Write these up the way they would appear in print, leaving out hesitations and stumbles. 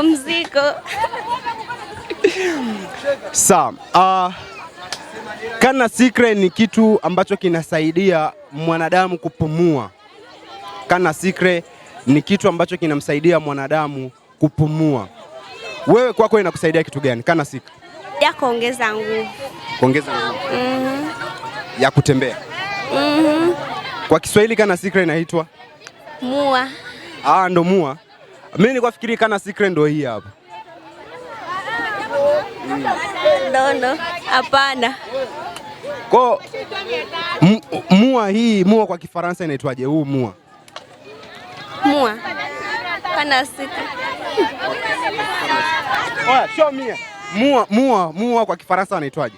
Mziko. Sawa. Kana Secret ni kitu ambacho kinasaidia mwanadamu kupumua. Kana Secret ni kitu ambacho kinamsaidia mwanadamu kupumua. Wewe kwako inakusaidia kitu gani Kana Secret? Ya kuongeza nguvu. Kuongeza nguvu. Ya kutembea. Kwa Kiswahili Kana Secret inaitwa? Mua. Ndo mua. Mimi nilikuwa fikiri Kana Secret ndo hii hapa. No. Hapana. Kwa mua kwa Kifaransa inaitwaje huu mua? Mua. Kana Secret. Show me. Mua kwa Kifaransa anaitwaje?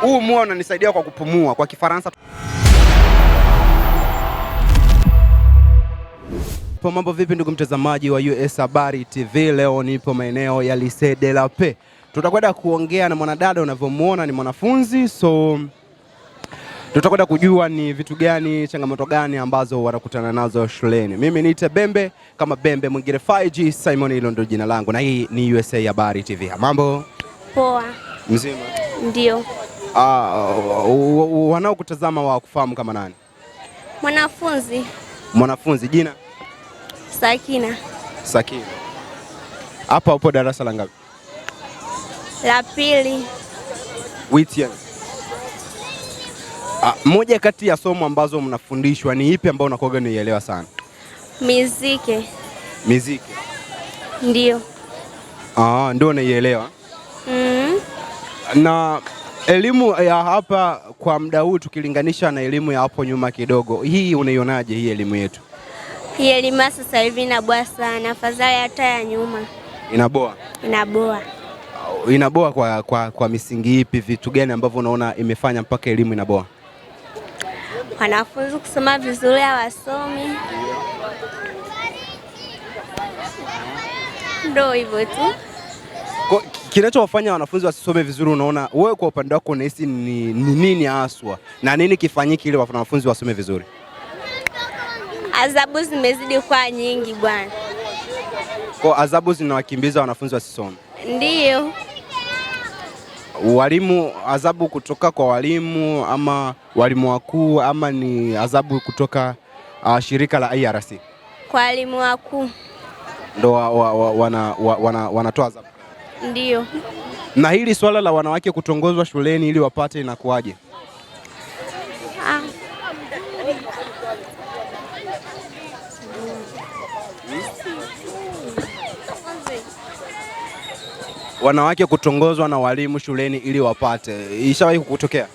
Huu mua unanisaidia kwa kupumua kwa Kifaransa. Mambo vipi ndugu mtazamaji wa US Habari TV, leo nipo maeneo ya Lycée de la Paix. Tutakwenda kuongea na mwanadada, unavyomuona ni mwanafunzi, so tutakwenda kujua ni vitu gani, changamoto gani ambazo wanakutana nazo shuleni. Mimi niite Bembe, kama Bembe mwingine 5G Simon, hilo ndio jina langu na hii ni USA Habari TV. Mambo poa? Mzima? Ndio. Wanaokutazama wa kufahamu kama nani? Mwanafunzi, jina? Sakina. Hapa upo darasa la ngapi? La pili. Witian. Moja kati ya somo ambazo mnafundishwa ni ipi ambao unakoga nielewa sana? Muziki. Ndio. Ndio naielewa. Na elimu ya hapa kwa muda huu tukilinganisha na elimu ya hapo nyuma kidogo, hii unaionaje hii elimu yetu? Hii elimu sasa hivi inaboa sana, afadhali hata ya nyuma. Inaboa? Inaboa kwa misingi ipi? Vitu gani ambavyo unaona imefanya mpaka elimu inaboa? Wanafunzi kusoma vizuri hawasomi. Ndio hivyo tu. Kinachowafanya wanafunzi wasisome vizuri, unaona wewe kwa upande wako unahisi ni nini haswa na nini kifanyike ili wanafunzi wasome vizuri? Adhabu zimezidi kwa nyingi bwana. Kwa adhabu zinawakimbiza wanafunzi wasisome? Ndio. Walimu, adhabu kutoka kwa walimu ama walimu wakuu, ama ni adhabu kutoka shirika la IRC? Kwa walimu wakuu. Ndio wanatoa adhabu? Ndio. Na hili swala la wanawake kutongozwa shuleni ili wapate inakuaje? Wanawake kutongozwa na walimu shuleni ili wapate, ishawahi kukutokea?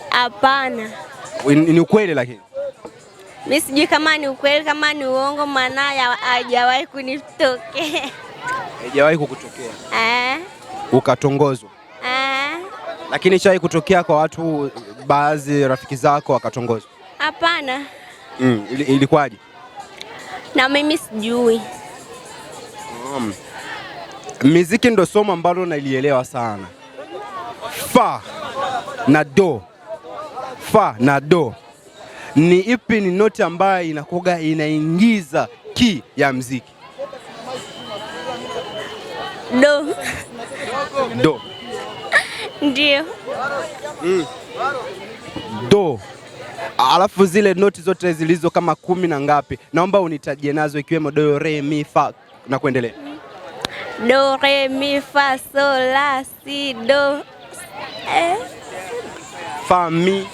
Hapana. Ni ukweli? Lakini mimi sijui kama ni ukweli kama ni uongo, maana haijawahi kunitokea. Haijawahi kukutokea? Ukatongozwa? Lakini ishawahi kutokea kwa watu, baadhi rafiki zako wakatongozwa? Hapana. Ilikuwaje? Na mimi sijui. Muziki ndo somo ambalo nalielewa sana. Fa na do. Ni ipi ni noti ambayo inakuga inaingiza ki ya muziki? Do. Ndio. Do. Alafu zile noti zote zilizo kama 10 na ngapi, naomba unitajie nazo, ikiwemo do, re, mi, fa na kuendelea. Do, re, mi, fa, sol, la, si, do. Fa, mi,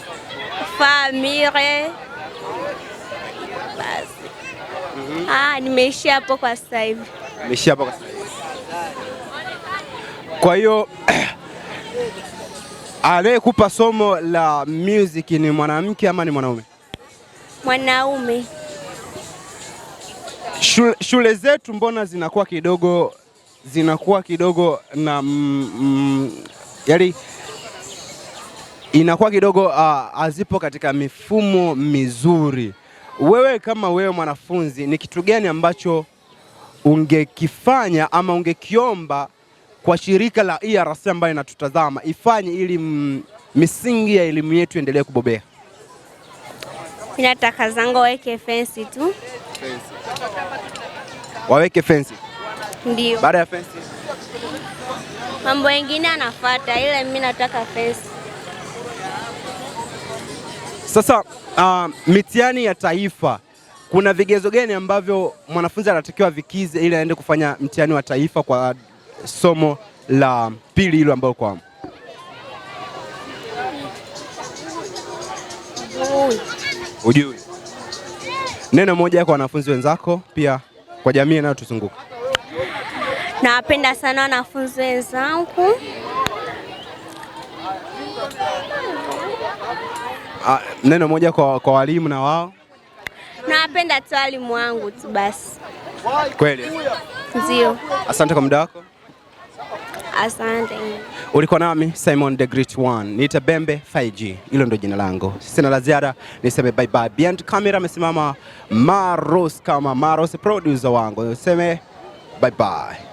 re. Basi. Nimeishia hapo kwa sasa hivi. Kwa hiyo anayekupa somo la music ni mwanamke ama ni mwanaume? Mwanaume. Shule zetu mbona zinakuwa kidogo na yaani inakuwa kidogo hazipo katika mifumo mizuri. Wewe kama wewe mwanafunzi, ni kitu gani ambacho ungekifanya ama ungekiomba kwa shirika la IRC ambayo inatutazama ifanye ili misingi ya elimu yetu endelee kubobea? Ninataka zangu waweke fence tu. Waweke fence. Ndio. Baada ya fence mambo mengine anafuata, ile mimi nataka fence. Sasa mitihani ya taifa, kuna vigezo gani ambavyo mwanafunzi anatakiwa vikize ili aende kufanya mtihani wa taifa kwa somo la pili hilo ambalo kwa ujui? Neno moja kwa wanafunzi wenzako, pia kwa jamii inayotuzunguka. Nawapenda sana wanafunzi wenzangu. Neno moja kwa walimu na wao. Nawapenda tu walimu wangu tu basi. Kweli? Ndio. Asante kwa muda wako. Asante. Ulikuwa nami Simon the Great One. Niita Bembe 5G. Hilo ndio jina langu. Sina la ziada, niseme bye bye. Behind camera amesimama Maros, kama Maros producer wangu. Niseme bye bye.